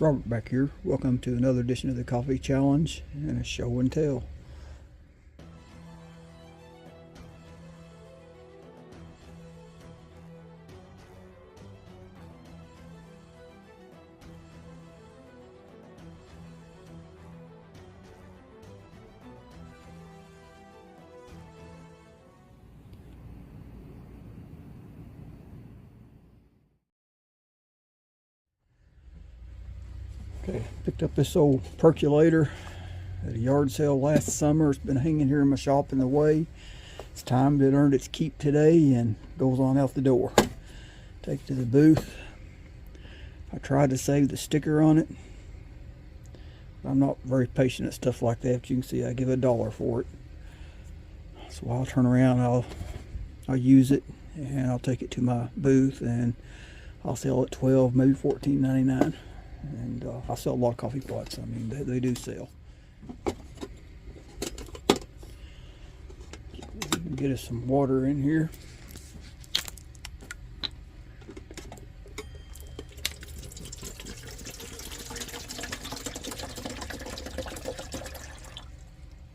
Robert back here. Welcome to another edition of the Coffee Challenge and a show and tell. Okay, picked up this old percolator at a yard sale last summer. It's been hanging here in my shop in the way. It's time it earned its keep today and goes on out the door. Take it to the booth. I tried to save the sticker on it. I'm not very patient at stuff like that, but you can see I give $1 for it. So I'll turn around, I'll use it, and I'll take it to my booth and I'll sell it $12, maybe $14.99. And I sell a lot of coffee pots. I mean, they do sell. Get us some water in here.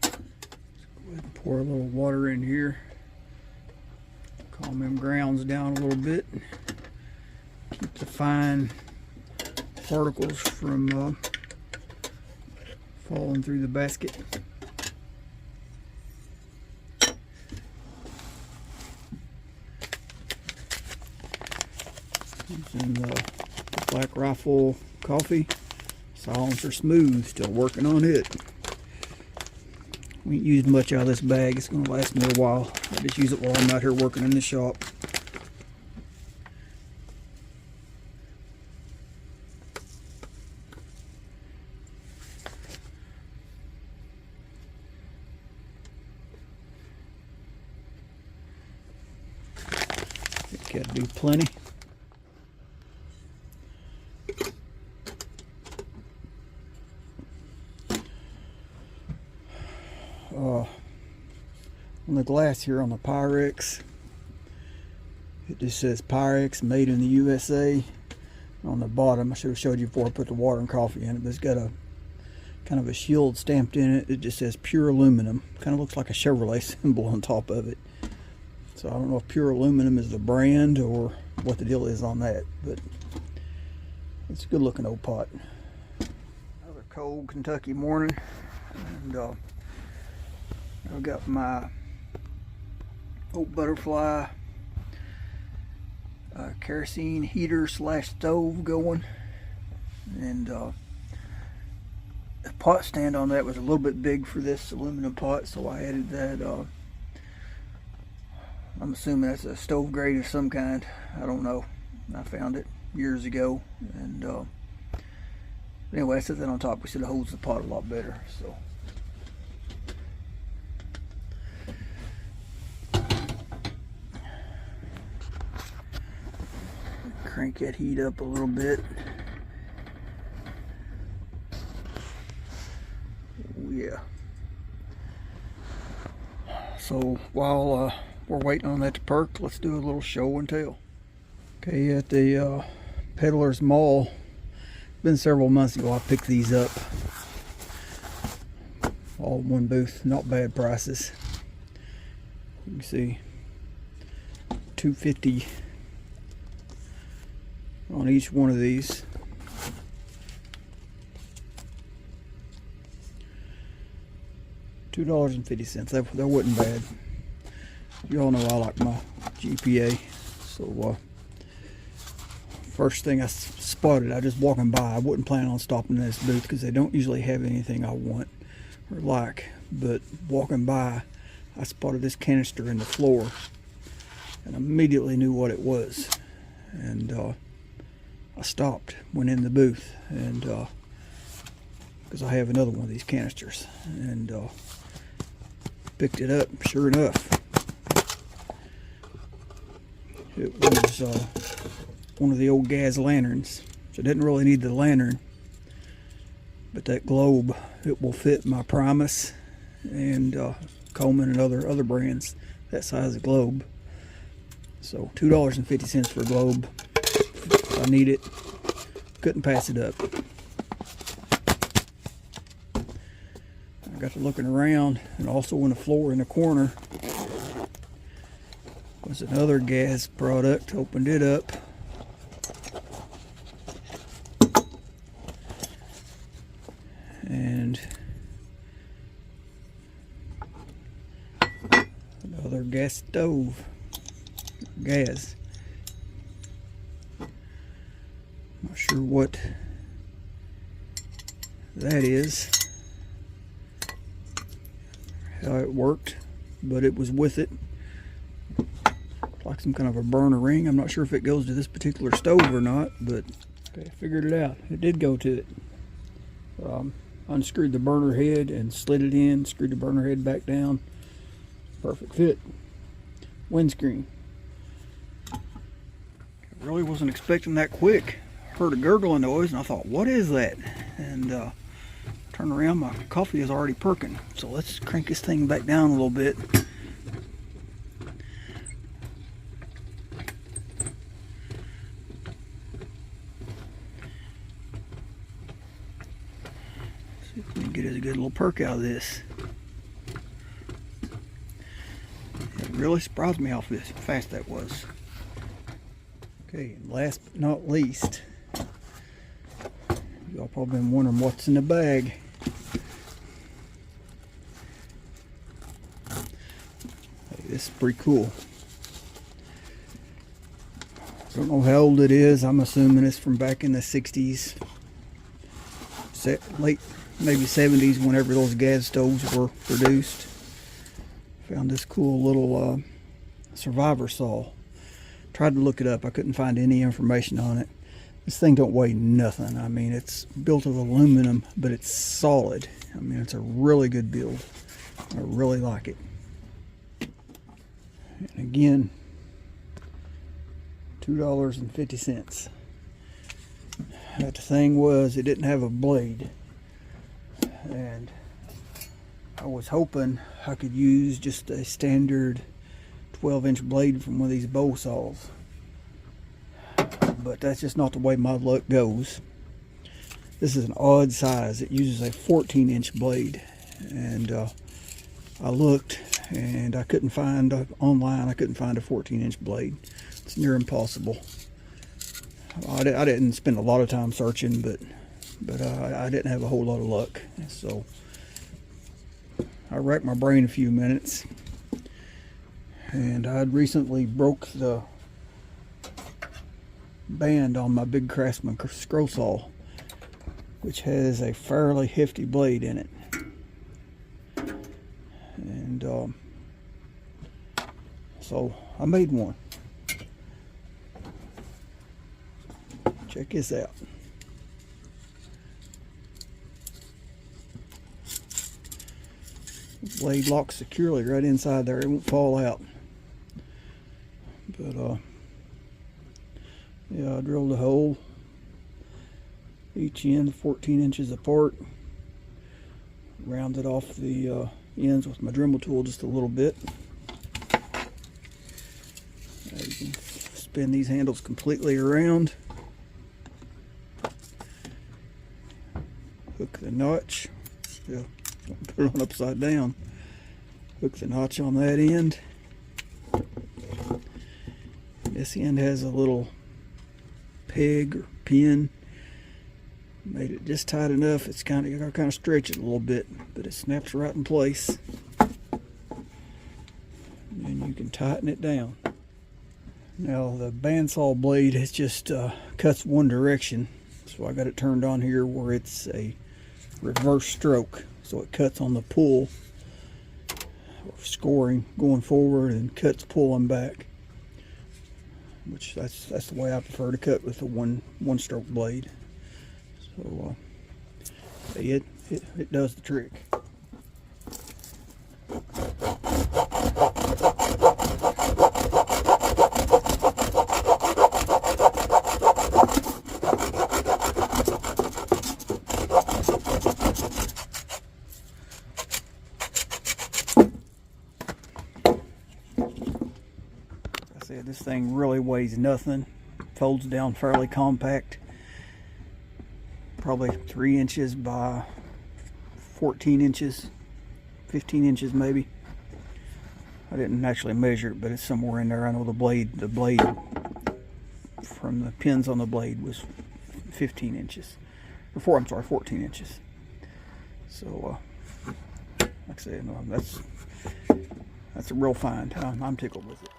Go ahead and pour a little water in here. Calm them grounds down a little bit. Keep the fine particles from falling through the basket. Using the Black Rifle coffee. Silencer Smooth, still working on it. We ain't used much out of this bag. It's going to last me a while. I just use it while I'm out here working in the shop. Got to do plenty. On the glass here on the Pyrex, it just says Pyrex made in the USA. On the bottom, I should have showed you before I put the water and coffee in it, but it's got a kind of a shield stamped in it. It just says pure aluminum. Kind of looks like a Chevrolet symbol on top of it. So I don't know if pure aluminum is the brand or what the deal is on that, but it's a good looking old pot. Another cold Kentucky morning, and I've got my old butterfly kerosene heater slash stove going, and the pot stand on that was a little bit big for this aluminum pot, so I added that. I'm assuming that's a stove grate of some kind. I don't know. I found it years ago, and anyway, I set that on top. We said it holds the pot a lot better. So crank that heat up a little bit. Oh, yeah. So while we're waiting on that to perk, let's do a little show and tell. Okay, at the Peddler's Mall, it's been several months ago, I picked these up. All in one booth, not bad prices. You can see $2.50 on each one of these. $2.50. That wasn't bad. You all know I like my GPA. So first thing I spotted, I just walking by. I wasn't planning on stopping in this booth because they don't usually have anything I want or like. But walking by, I spotted this canister in the floor and immediately knew what it was. And I stopped, went in the booth, and because I have another one of these canisters, and picked it up. Sure enough, it was one of the old gas lanterns. So I didn't really need the lantern, but that globe, it will fit my Primus and Coleman and other brands that size of globe. So $2.50 for a globe. If I need it, couldn't pass it up. got to looking around, and also on the floor in the corner was another gas product. Opened it up. And another gas stove. Gas. Not sure what that is, how it worked, but it was with it. Like some kind of a burner ring. I'm not sure if it goes to this particular stove or not, but okay, I figured it out. It did go to it. Unscrewed the burner head and slid it in, screwed the burner head back down. Perfect fit. Windscreen. I really wasn't expecting that quick. Heard a gurgling noise and I thought, what is that? And turned around, my coffee is already perking. So let's crank this thing back down a little bit. See if we can get a good little perk out of this. It really surprised me how fast that was. Okay, and last but not least, y'all probably been wondering what's in the bag. Hey, this is pretty cool. Don't know how old it is. I'm assuming it's from back in the 60s, late maybe 70s, whenever those gas stoves were produced. Found this cool little survivor saw. Tried to look it up. I couldn't find any information on it. This thing don't weigh nothing. I mean, it's built of aluminum, but it's solid. I mean, it's a really good build. I really like it. And again, $2.50. But the thing was, it didn't have a blade. And I was hoping I could use just a standard 12-inch blade from one of these bow saws. But that's just not the way my luck goes. This is an odd size. It uses a 14-inch blade. And I looked and I couldn't find online, I couldn't find a 14-inch blade. It's near impossible. I didn't spend a lot of time searching, but I didn't have a whole lot of luck. So I racked my brain a few minutes. And I'd recently broke the band on my big Craftsman scroll saw, which has a fairly hefty blade in it. And so I made one. Check this out. The blade locks securely right inside there. It won't fall out. But yeah, I drilled a hole, each end 14 inches apart, rounded off the ends with my Dremel tool just a little bit. Now you can spin these handles completely around, hook the notch, yeah, put it on upside down, hook the notch on that end. This end has a little peg or pin. Made it just tight enough. It's kind of stretch it a little bit, but it snaps right in place. And you can tighten it down. Now the bandsaw blade has just cuts one direction, so I got it turned on here where it's a reverse stroke, so it cuts on the pull, or scoring going forward, and cuts pulling back. Which that's the way I prefer to cut, with a one stroke blade. So it does the trick. This thing really weighs nothing, folds down fairly compact, probably 3 inches by 14 inches, 15 inches maybe. I didn't actually measure it, but it's somewhere in there. I know the blade from the pins on the blade was 15 inches. I'm sorry, 14 inches. So, like I said, no, that's a real find. I'm tickled with it.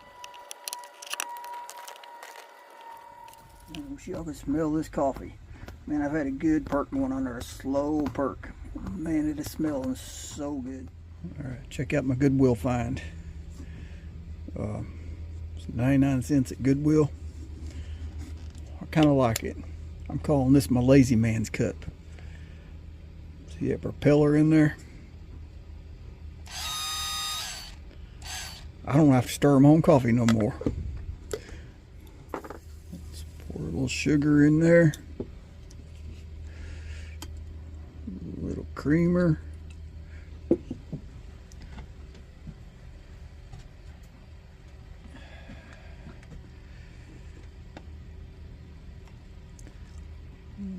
I wish y'all could smell this coffee. Man, I've had a good perk going on there, a slow perk. Man, it is smelling so good. All right, check out my Goodwill find. It's 99 cents at Goodwill. I kind of like it. I'm calling this my lazy man's cup. See that propeller in there? I don't have to stir my own coffee no more. Let's pour a little sugar in there. A little creamer.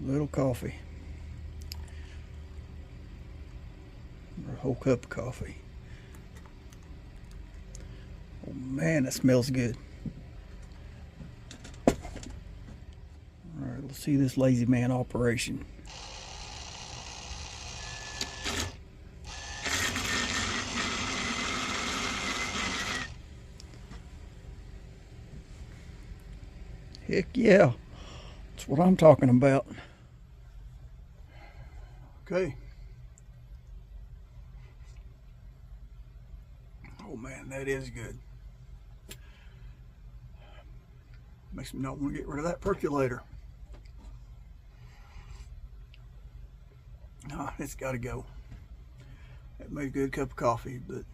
Little coffee, or a whole cup of coffee. Oh man, that smells good. All right, let's see this lazy man operation. Heck yeah, that's what I'm talking about. Okay. Oh man, that is good. Makes me not want to get rid of that percolator. It's got to go. It made a good cup of coffee, but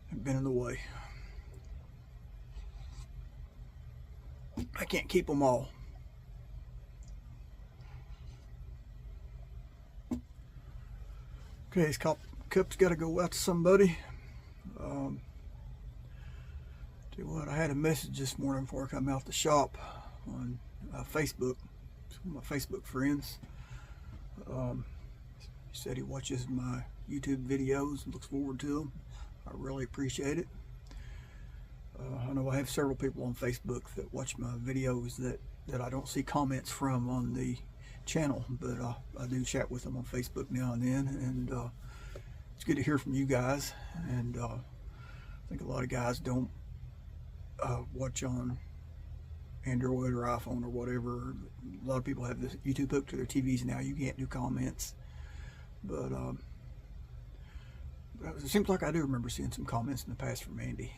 it's been in the way. I can't keep them all. Okay, this cup's got to go out to somebody. Tell you what, I had a message this morning before I come out the shop on Facebook. Some of my Facebook friends. He said he watches my YouTube videos and looks forward to them. I really appreciate it. I know I have several people on Facebook that watch my videos that I don't see comments from on the channel, but I do chat with them on Facebook now and then, and it's good to hear from you guys. And I think a lot of guys don't watch on Android or iPhone or whatever. A lot of people have this YouTube hooked to their TVs now. You can't do comments, but it seems like I do remember seeing some comments in the past from Andy,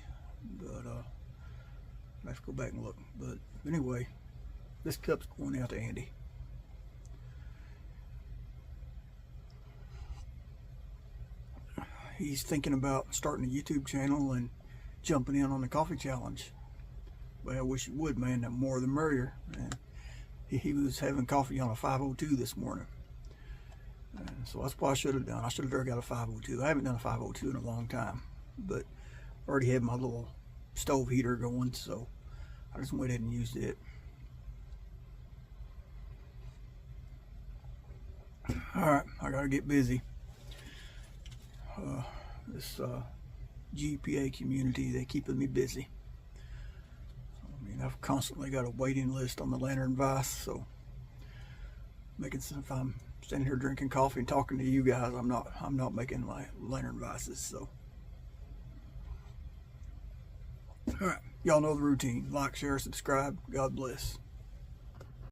but I have to go back and look. But anyway, this cup's going out to Andy. He's thinking about starting a YouTube channel and jumping in on the coffee challenge. Well, I wish he would, man. The more the merrier. And he was having coffee on a 502 this morning. And so that's what I should have done. I should have got a 502. I haven't done a 502 in a long time, but I already had my little stove heater going, so I just went ahead and used it. Alright, I gotta get busy. This GPA community, they keeping me busy. I mean, I've constantly got a waiting list on the lantern vise, so if I'm standing here drinking coffee and talking to you guys, I'm not making my lantern vices. So all right, y'all know the routine. Like, share, subscribe. God bless.